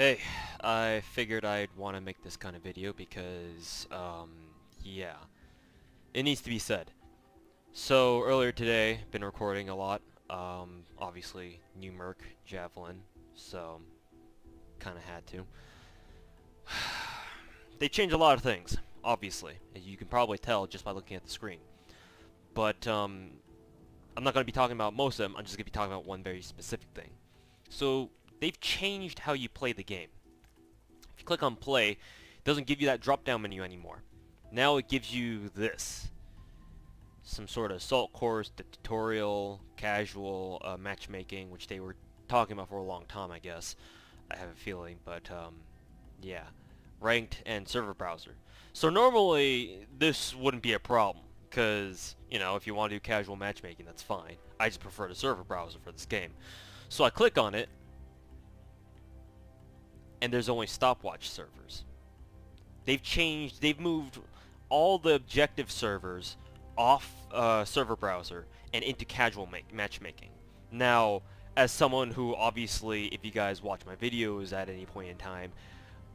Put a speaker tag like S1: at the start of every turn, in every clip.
S1: Hey, I figured I'd want to make this kind of video because, yeah, it needs to be said. So, earlier today, been recording a lot, obviously, new Merc, Javelin, so, kinda had to. They changed a lot of things, obviously, as you can probably tell just by looking at the screen. But, I'm not going to be talking about most of them, I'm just going to be talking about one very specific thing. So, they've changed how you play the game. If you click on play, it doesn't give you that drop-down menu anymore. Now it gives you this. Some sort of assault course, the tutorial, casual, matchmaking, which they were talking about for a long time, I guess. I have a feeling, but, yeah. Ranked and server browser. So normally, this wouldn't be a problem, because, you know, if you want to do casual matchmaking, that's fine. I just prefer the server browser for this game. So I click on it, and there's only stopwatch servers. They've moved all the objective servers off server browser and into casual matchmaking. Now, as someone who obviously, if you guys watch my videos at any point in time,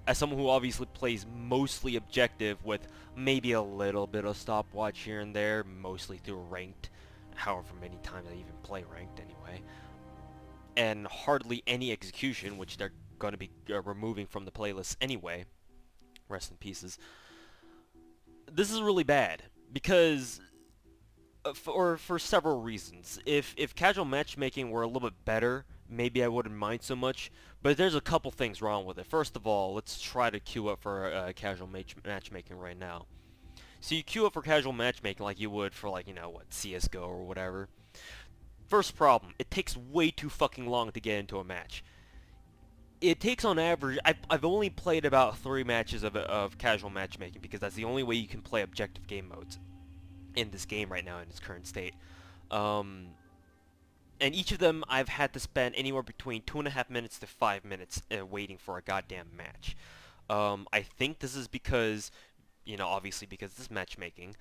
S1: as someone who obviously plays mostly objective with maybe a little bit of stopwatch here and there, mostly through ranked, however many times I even play ranked anyway, and hardly any execution, which they're going to be removing from the playlist anyway, rest in pieces. This is really bad because for several reasons. If casual matchmaking were a little bit better, maybe I wouldn't mind so much, but there's a couple things wrong with it. First of all, let's try to queue up for casual matchmaking right now. So you queue up for casual matchmaking like you would for, like, you know, what, CSGO or whatever. First problem, it takes way too fucking long to get into a match. It takes on average, I've only played about 3 matches of casual matchmaking because that's the only way you can play objective game modes in this game right now in its current state. And each of them I've had to spend anywhere between 2.5 minutes to 5 minutes waiting for a goddamn match. I think this is because, you know, obviously because this is matchmaking.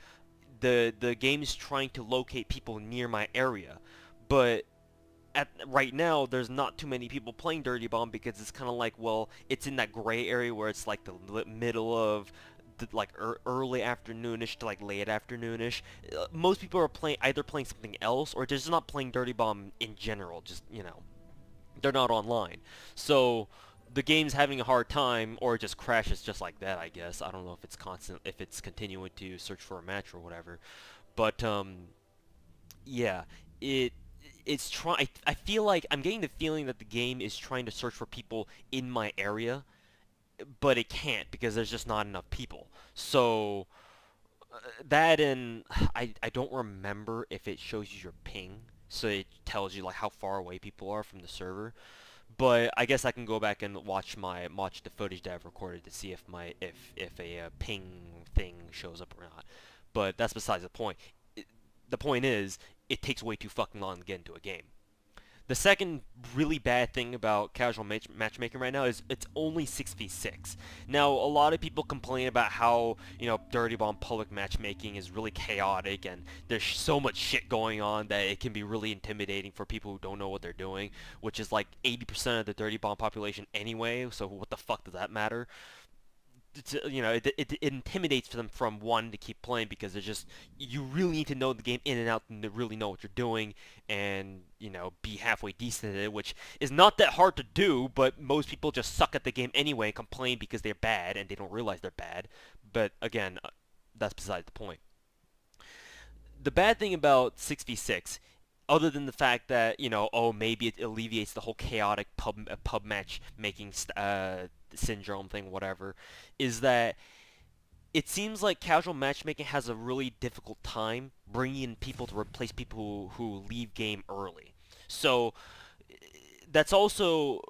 S1: The game is trying to locate people near my area, but right now, there's not too many people playing Dirty Bomb because it's kind of like, well, it's in that gray area where it's like the middle of like early afternoonish to like late afternoonish. Most people are either playing something else or just not playing Dirty Bomb in general. Just, you know, they're not online. So the game's having a hard time, or it just crashes just like that, I guess. I don't know if it's if it's continuing to search for a match or whatever. But yeah, it's trying. I feel like I'm getting the feeling that the game is trying to search for people in my area, but it can't because there's just not enough people. So that, and I don't remember if it shows you your ping, so it tells you like how far away people are from the server. But I guess I can go back and watch the footage that I've recorded to see if a ping thing shows up or not. But that's besides the point. The point is, it takes way too fucking long to get into a game. The second really bad thing about casual matchmaking right now is it's only 6v6. Now, a lot of people complain about how, you know, Dirty Bomb public matchmaking is really chaotic and there's so much shit going on that it can be really intimidating for people who don't know what they're doing, which is like 80% of the Dirty Bomb population anyway, so what the fuck does that matter? You know, it intimidates them from wanting to keep playing because it's just, you really need to know the game in and out and to really know what you're doing and, you know, be halfway decent at it, which is not that hard to do, but most people just suck at the game anyway and complain because they're bad and they don't realize they're bad. But again, that's beside the point. The bad thing about 6v6, other than the fact that, you know, oh, maybe it alleviates the whole chaotic pub match making syndrome thing, whatever, is that it seems like casual matchmaking has a really difficult time bringing in people to replace people who leave game early. So that's also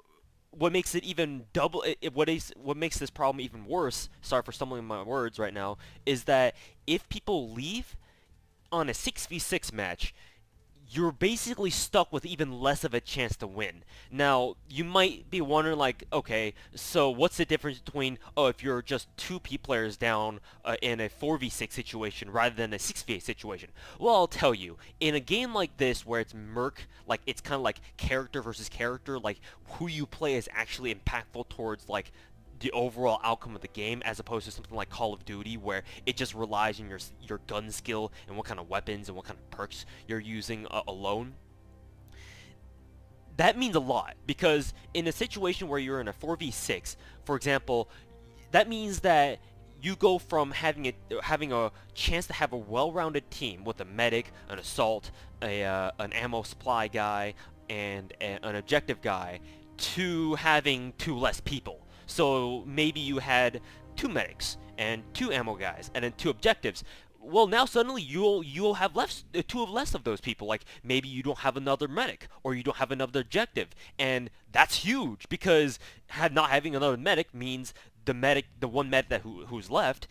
S1: what makes it even what makes this problem even worse. Sorry for stumbling my words right now. Is that if people leave on a 6v6 match, you're basically stuck with even less of a chance to win. Now, you might be wondering, like, okay, so what's the difference between, oh, if you're just two players down in a 4v6 situation rather than a 6v8 situation? Well, I'll tell you, in a game like this where it's Merc, like, it's kind of like character versus character, like, who you play is actually impactful towards, like, the overall outcome of the game, as opposed to something like Call of Duty where it just relies on your gun skill and what kind of weapons and what kind of perks you're using alone. That means a lot, because in a situation where you're in a 4v6, for example, that means that you go from having a chance to have a well-rounded team with a medic, an assault, an ammo supply guy, and an objective guy, to having two less people. So maybe you had two medics and two ammo guys and then two objectives. Well, now suddenly you'll have two less of those people. Like, maybe you don't have another medic or you don't have another objective, and that's huge, because not having another medic means the one medic who's left,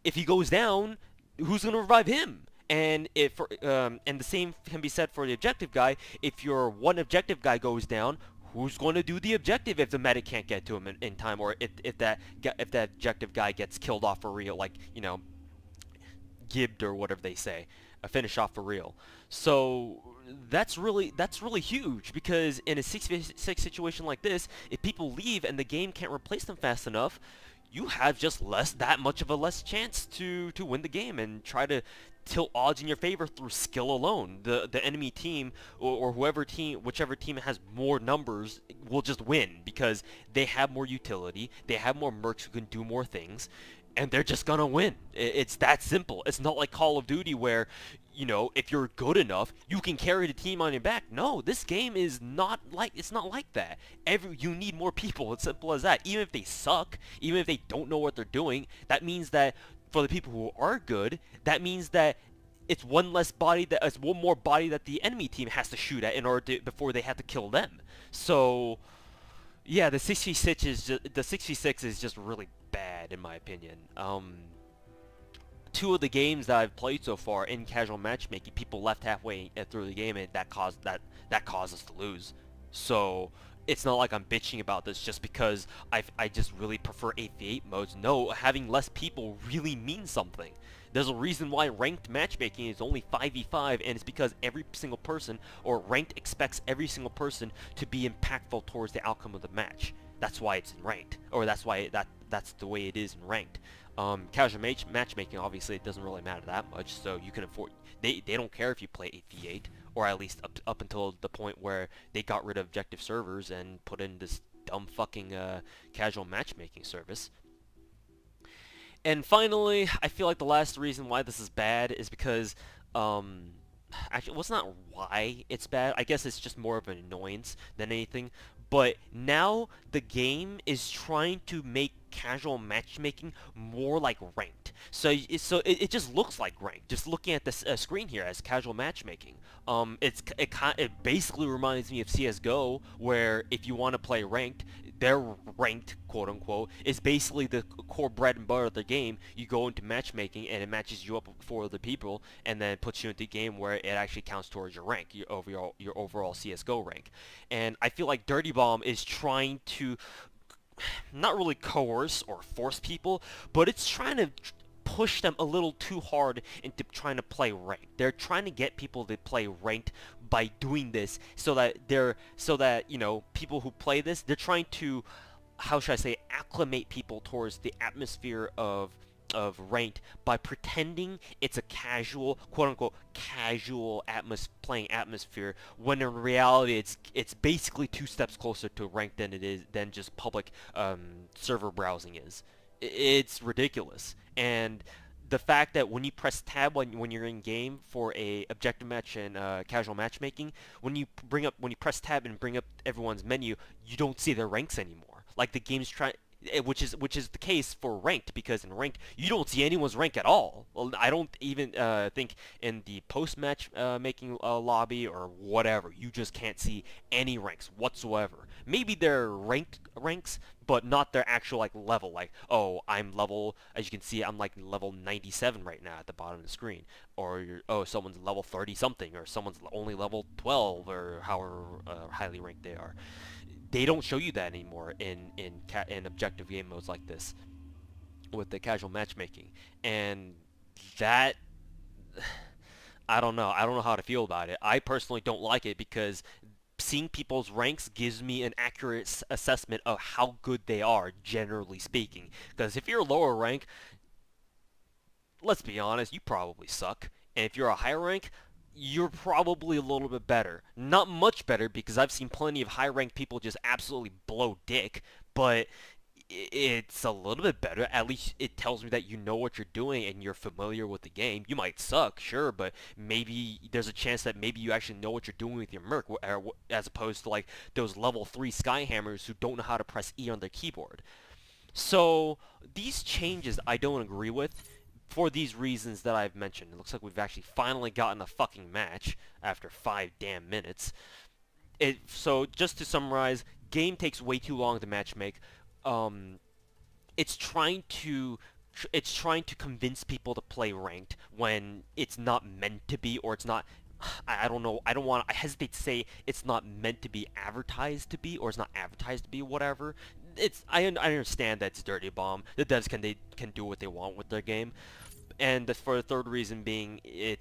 S1: if he goes down, who's gonna revive him? And and the same can be said for the objective guy. If your one objective guy goes down, who's going to do the objective if the medic can't get to him in time, or if that objective guy gets killed off for real, like, you know, gibbed or whatever they say, a finish off for real. So that's really huge, because in a 6v6 situation like this, if people leave and the game can't replace them fast enough, you have just that much of a less chance to win the game and try to tilt odds in your favor through skill alone. The enemy team or whichever team has more numbers will just win, because they have more utility, they have more mercs who can do more things, and they're just gonna win. It's that simple. It's not like Call of Duty where, you know, if you're good enough, you can carry the team on your back. No, this game is not like that. You need more people. It's simple as that. Even if they suck, even if they don't know what they're doing, that means that for the people who are good, that means that it's one more body that the enemy team has to shoot at before they have to kill them. So yeah, the 6v6 is just really bad in my opinion. Two of the games that I've played so far in casual matchmaking, people left halfway through the game, and that caused us to lose. So it's not like I'm bitching about this just because I just really prefer 8v8 modes. No, having less people really means something. There's a reason why ranked matchmaking is only 5v5, and it's because every single person, or ranked expects every single person to be impactful towards the outcome of the match. That's why it's in ranked, or that's why that's the way it is in ranked. Casual matchmaking, obviously, it doesn't really matter that much, so you can afford. They don't care if you play 8v8, or at least up until the point where they got rid of objective servers and put in this dumb fucking casual matchmaking service. And finally, I feel like the last reason why this is bad is because, actually, well, it's not why it's bad. I guess it's just more of an annoyance than anything. But now the game is trying to make casual matchmaking more like ranked. So it just looks like ranked. Just looking at this screen here as casual matchmaking. It basically reminds me of CS:GO, where if you want to play ranked, their ranked, quote unquote, is basically the core bread and butter of the game. You go into matchmaking and it matches you up with 4 other people, and then puts you into a game where it actually counts towards your rank, your overall CS:GO rank. And I feel like Dirty Bomb is trying to not really coerce or force people, but it's trying to push them a little too hard into trying to play ranked. They're trying to get people to play ranked by doing this, so that you know, people who play this, they're trying to, how should I say, acclimate people towards the atmosphere of ranked by pretending it's a casual, quote unquote, casual playing atmosphere, when in reality it's basically 2 steps closer to ranked than just public server browsing is. It's ridiculous. And the fact that when you press tab when you're in game for a objective match and casual matchmaking, when you press tab and bring up everyone's menu, you don't see their ranks anymore. Like, the game's trying, which is the case for ranked, because in ranked you don't see anyone's rank at all. Well, I don't even think in the post-match making lobby or whatever, you just can't see any ranks whatsoever. maybe their ranks, but not their actual like level. Like, oh, I'm level, as you can see, I'm like level 97 right now at the bottom of the screen, or oh, someone's level 30 something, or someone's only level 12, or however highly ranked they are. They don't show you that anymore in objective game modes like this with the casual matchmaking, and that I don't know. I don't know how to feel about it. I personally don't like it because seeing people's ranks gives me an accurate assessment of how good they are, generally speaking. Because if you're lower rank, let's be honest, you probably suck. And if you're a higher rank, you're probably a little bit better. Not much better, because I've seen plenty of high ranked people just absolutely blow dick, but it's a little bit better. At least it tells me that you know what you're doing and you're familiar with the game. You might suck, sure, but maybe there's a chance that maybe you actually know what you're doing with your merc, as opposed to like those level 3 Skyhammers who don't know how to press E on their keyboard. So these changes I don't agree with for these reasons that I've mentioned. It looks like we've actually finally gotten a fucking match after 5 damn minutes. So just to summarize, game takes way too long to matchmake. Um, it's trying to convince people to play ranked when it's not meant to be, or it's not. I don't know. I hesitate to say it's not meant to be advertised to be, or it's not advertised to be. Whatever. I understand that it's Dirty Bomb. The devs can do what they want with their game. And for the third reason being, I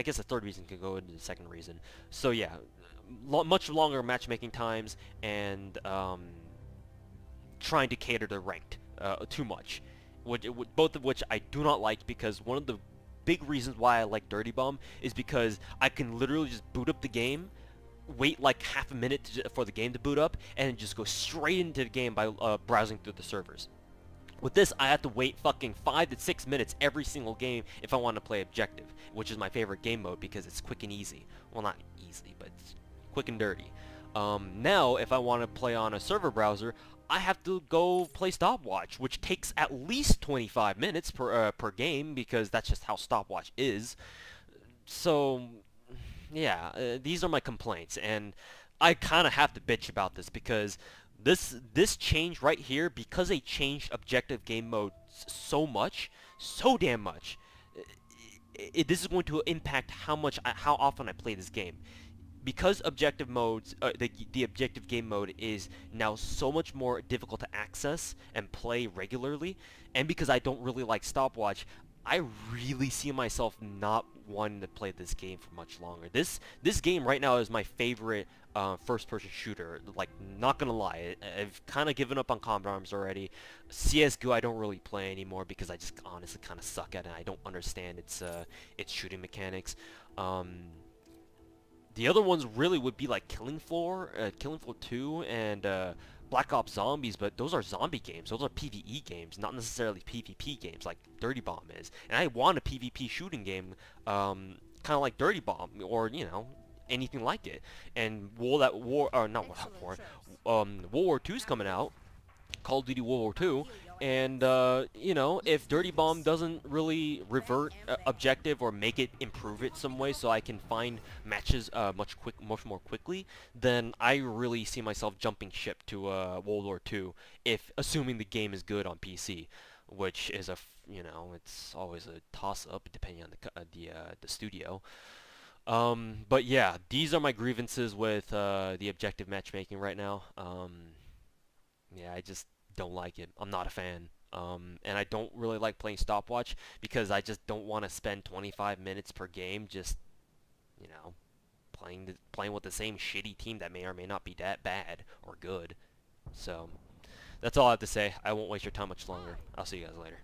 S1: guess the third reason can go into the second reason. So yeah, much longer matchmaking times, and trying to cater to ranked too much, both of which I do not like, because one of the big reasons why I like Dirty Bomb is because I can literally just boot up the game, wait like half a minute for the game to boot up, and just go straight into the game by browsing through the servers. With this, I have to wait fucking 5 to 6 minutes every single game if I want to play objective, which is my favorite game mode because it's quick and easy. Well, not easy, but it's quick and dirty. Now, if I want to play on a server browser, I have to go play stopwatch, which takes at least 25 minutes per game, because that's just how stopwatch is. So, yeah, these are my complaints, and I kind of have to bitch about this because this change right here, because they changed objective game mode so much, so damn much, this is going to impact how often I play this game. Because objective modes, the objective game mode is now so much more difficult to access and play regularly, and because I don't really like stopwatch, I really see myself not wanting to play this game for much longer. This game right now is my favorite first-person shooter. Like, not gonna lie, I've kind of given up on Combat Arms already. CS:GO I don't really play anymore because I just honestly kind of suck at it. I don't understand its shooting mechanics. The other ones really would be like Killing Floor 2, and Black Ops Zombies, but those are zombie games. Those are PvE games, not necessarily PvP games like Dirty Bomb is. And I want a PvP shooting game, kind of like Dirty Bomb, or anything like it. And World War II's coming out, Call of Duty World War II, and if Dirty Bomb doesn't really revert objective or make it improve it some way, so I can find matches much more quickly, then I really see myself jumping ship to World War II, if assuming the game is good on PC, which is it's always a toss-up depending on the studio. But yeah, these are my grievances with the objective matchmaking right now. Yeah, I just don't like it. I'm not a fan. And I don't really like playing stopwatch because I just don't want to spend 25 minutes per game just, playing with the same shitty team that may or may not be that bad or good. So, that's all I have to say. I won't waste your time much longer. I'll see you guys later.